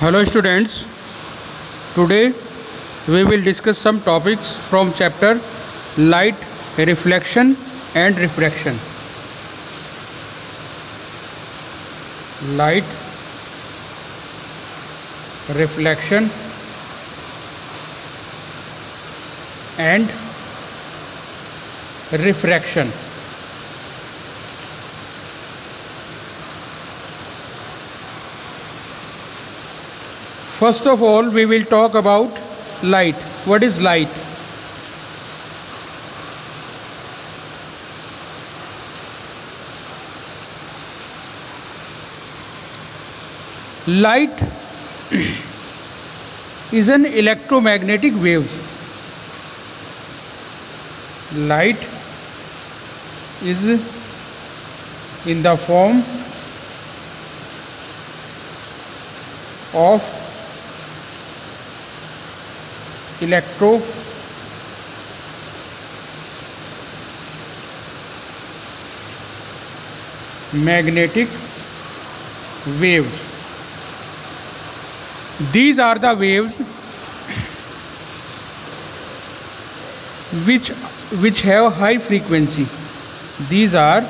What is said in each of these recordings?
Hello students, today we will discuss some topics from chapter Light, Reflection and Refraction. Light, reflection and refraction. First of all, we will talk about light. What is light? Light is an electromagnetic waves. Light is in the form of electromagnetic waves. These are the waves which have high frequency. These are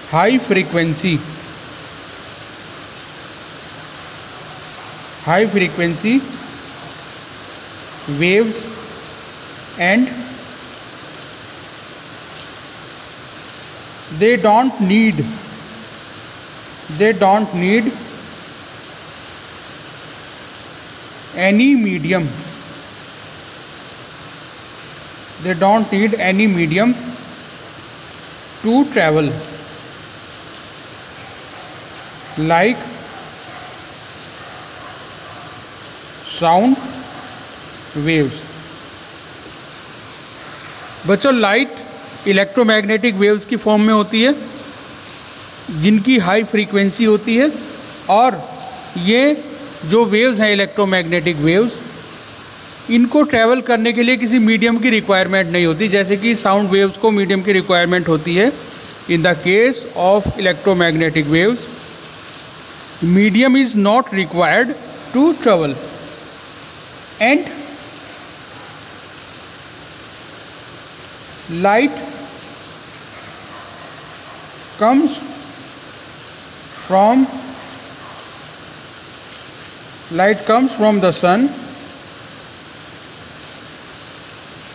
high frequency waves, and they don't need any medium. They don't need any medium to travel, like sound waves. बच्चों, light electromagnetic waves की form में होती है जिनकी high frequency होती है, और ये जो वेव्स हैं इलेक्ट्रोमैग्नेटिक वेव्स, इनको ट्रैवल करने के लिए किसी मीडियम की रिक्वायरमेंट नहीं होती, जैसे कि साउंड वेव्स को मीडियम की रिक्वायरमेंट होती है. In the case of electromagnetic waves, medium is not required to travel. And light comes from the sun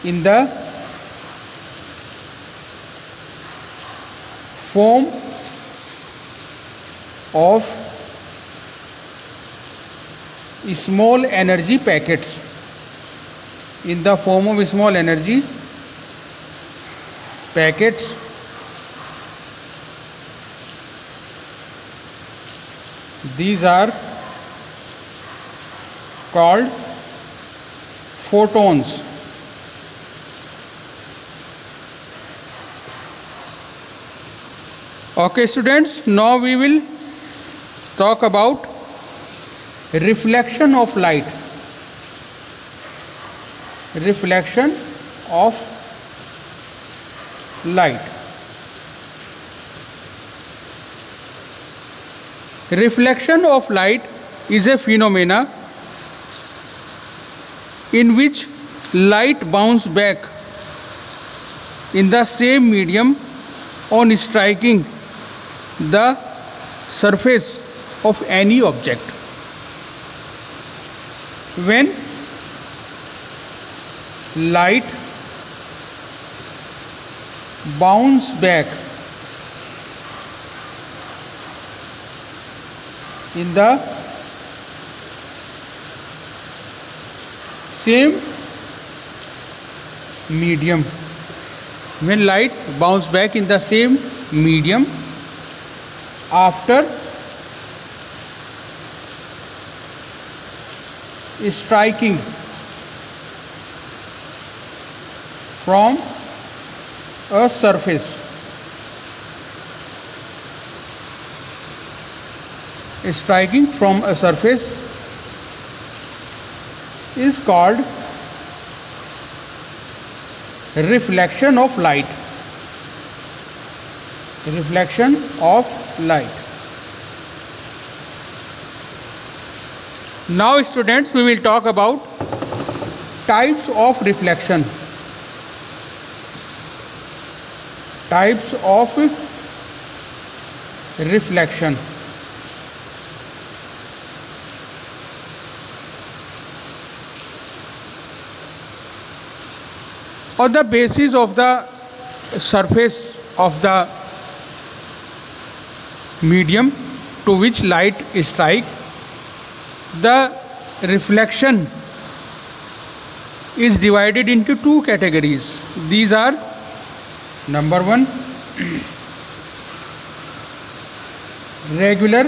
in the form of small energy packets. In the form of small energy packets, these are called photons. Okay students, now we will talk about reflection of light. Reflection of light. Reflection of light is a phenomena in which light bounces back in the same medium on striking the surface of any object. When light bounces back in the same medium, when light bounces back in the same medium after striking from a surface. Striking from a surface is called reflection of light. reflection of light. Now students, we will talk about types of reflection. Types of reflection. On the basis of the surface of the medium to which light strikes, the reflection is divided into two categories. These are, number one, regular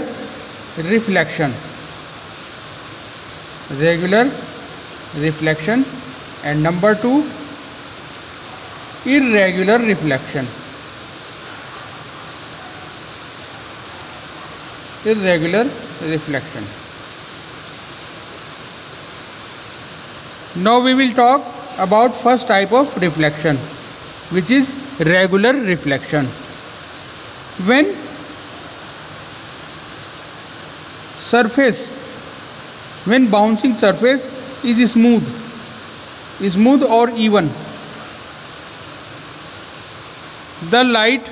reflection. Regular reflection. And number two, irregular reflection. Irregular reflection. Now we will talk about first type of reflection, which is regular reflection. When bouncing surface is smooth or even, the light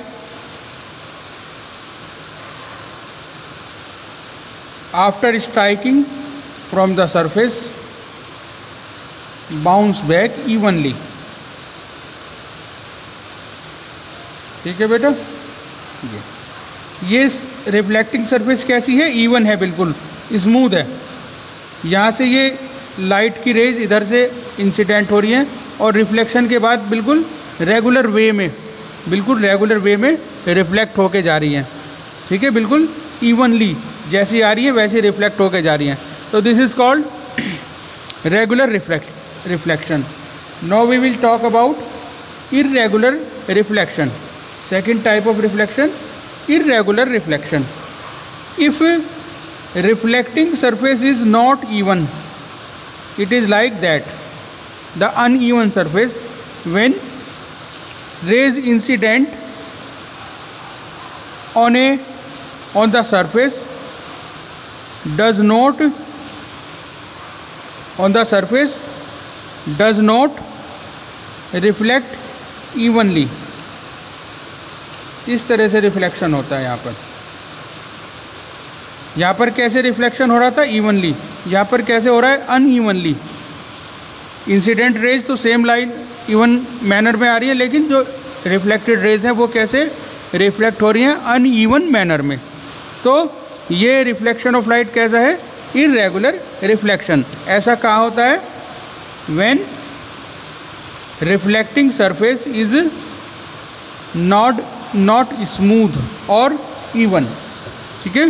after striking from the surface bounce back evenly. ठीक है बेटा, ये reflecting surface कैसी है? Even है, बिल्कुल smooth है। यहाँ से ये लाइट की रेज इधर से इंसिडेंट हो रही हैं और रिफ्लेक्शन के बाद बिल्कुल रेगुलर वे में रिफ्लेक्ट होके जा रही हैं। ठीक है, बिल्कुल इवनली जैसी आ रही है वैसे रिफ्लेक्ट होके जा रही हैं। तो this is called regular reflection. Now we will talk about irregular reflection. Second type of reflection, irregular reflection. If reflecting surface is not even, it is like that, the uneven surface, when rays incident on the surface does not reflect evenly. इस तरह से reflection होता है। यहाँ पर कैसे reflection हो रहा था? इवनली। यहाँ पर कैसे हो रहा है? अनइवनली। इंसिडेंट रेज तो सेम लाइन इवन मैनर में आ रही है, लेकिन जो रिफ्लेक्टेड रेज हैं वो कैसे रिफ्लेक्ट हो रही हैं? अनइवन मैनर में। तो ये रिफ्लेक्शन ऑफ लाइट कैसा है? Irregular reflection. ऐसा कहाँ होता है? When reflecting surface is not smooth or even. ठीक है।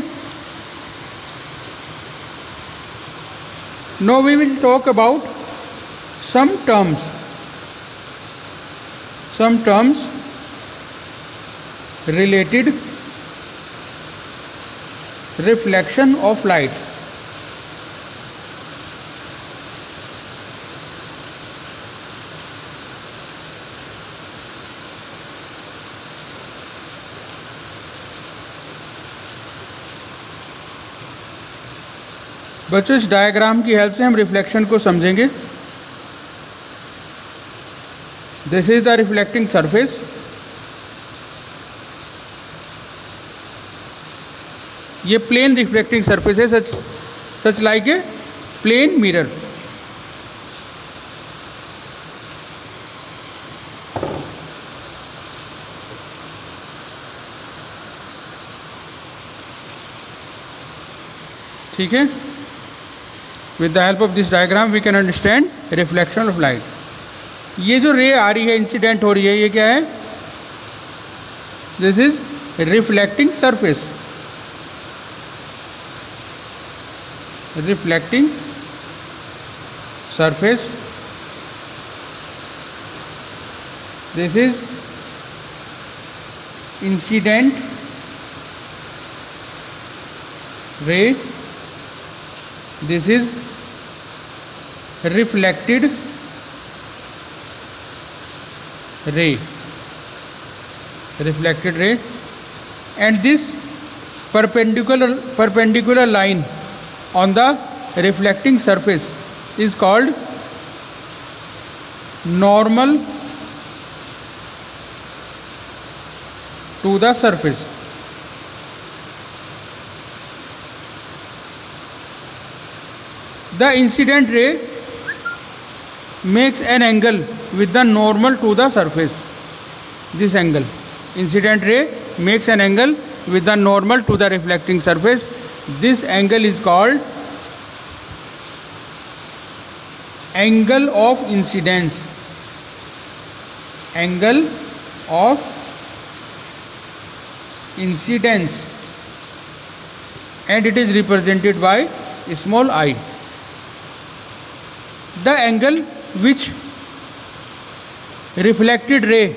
Now we will talk about some terms related reflection of light. बच्चों, इस डायग्राम की हेल्प से हम रिफ्लेक्शन को समझेंगे। This is the reflecting surface. ये प्लेन रिफ्लेक्टिंग सरफेस है, such like a plane mirror. ठीक है। With the help of this diagram we can understand reflection of light. ये जो रे आ रही है, इंसिडेंट हो रही है, ये क्या है? This is reflecting surface. Reflecting surface. This is incident ray. This is reflected ray. Reflected ray. and this perpendicular line on the reflecting surface is called normal to the surface. The incident ray makes an angle with the normal to the surface. This angle, incident ray makes an angle with the normal to the reflecting surface. This angle is called angle of incidence. Angle of incidence, and it is represented by small I. The angle which reflected ray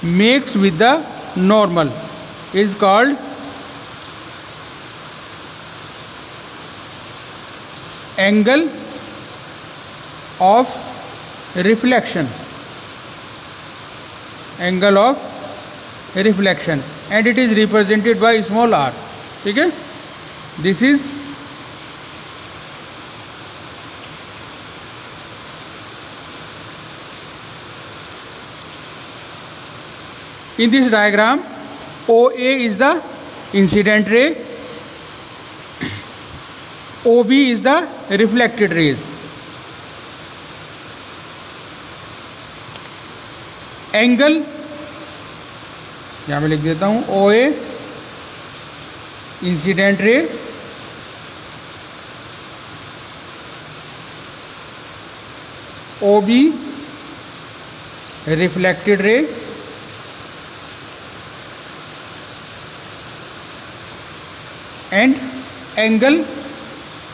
makes with the normal is called angle of reflection. Angle of reflection, and it is represented by small r. ठीक है, this is in this diagram. OA is the incident ray, OB is the reflected rays. Angle यहाँ मैं लिख देता हूँ, OA incident ray, OB reflected ray, and angle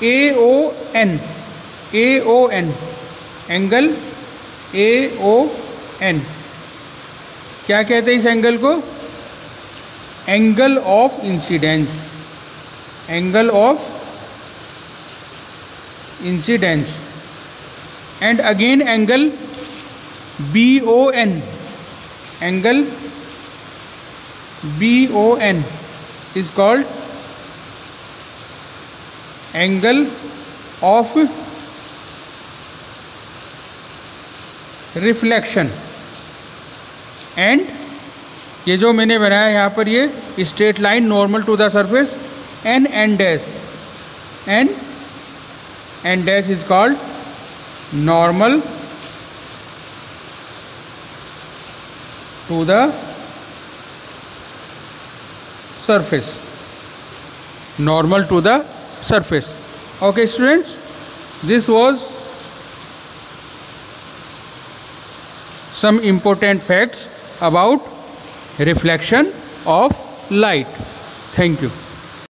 AON, angle AON. क्या कहते हैं इस एंगल को? Angle of incidence. Angle of incidence. And again angle BON, angle BON is called angle of reflection. And ये जो मैंने बनाया यहाँ पर, ये straight line normal to the surface, N dash, N dash is called normal to the surface. Normal to the surface. Okay students, this was some important facts about reflection of light. Thank you.